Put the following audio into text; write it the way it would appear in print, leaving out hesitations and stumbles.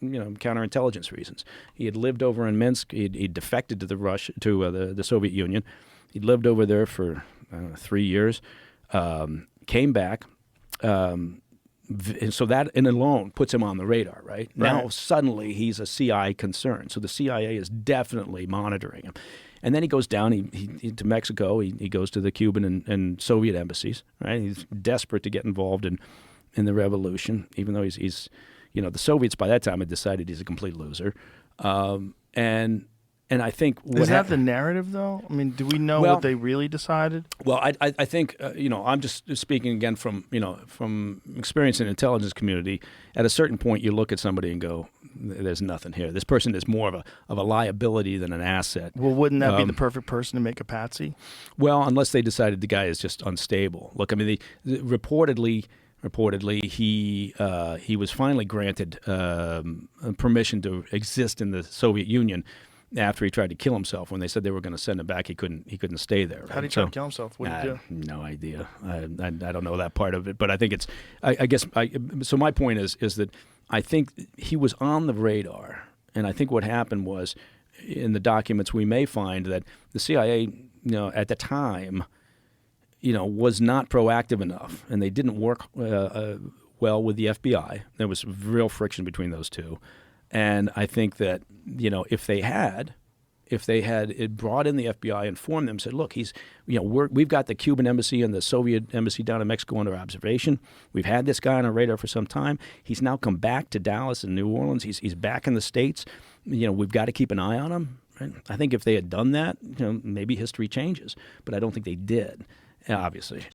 counterintelligence reasons. He had lived over in Minsk. He defected to the Soviet Union. He'd lived over there for 3 years. Came back. So that in alone puts him on the radar, right? Now suddenly he's a CI concern. So the CIA is definitely monitoring him. And then he goes down to Mexico. He goes to the Cuban and Soviet embassies, right? He's desperate to get involved in the revolution, even though he's the Soviets by that time had decided he's a complete loser. And I think is that the narrative, though? I mean, do we know what they really decided? Well, I think I'm just speaking again from experience in the intelligence community. At a certain point, you look at somebody and go, "There's nothing here. This person is more of a liability than an asset." Well, wouldn't that be the perfect person to make a patsy? Well, unless they decided the guy is just unstable. Look, I mean, reportedly he was finally granted permission to exist in the Soviet Union after he tried to kill himself. When they said they were going to send him back, he couldn't stay there. Right? How did he try to kill himself? What did he do? No idea. I don't know that part of it, but I think so my point is that I think he was on the radar, and I think what happened was, in the documents we may find that the CIA, at the time, was not proactive enough, and they didn't work well with the FBI. There was real friction between those two. And I think that, if they had brought in the FBI, informed them, said, look, we've got the Cuban embassy and the Soviet embassy down in Mexico under observation. We've had this guy on our radar for some time. He's now come back to Dallas and New Orleans. He's back in the States. We've got to keep an eye on him. Right? I think if they had done that, maybe history changes. But I don't think they did, obviously.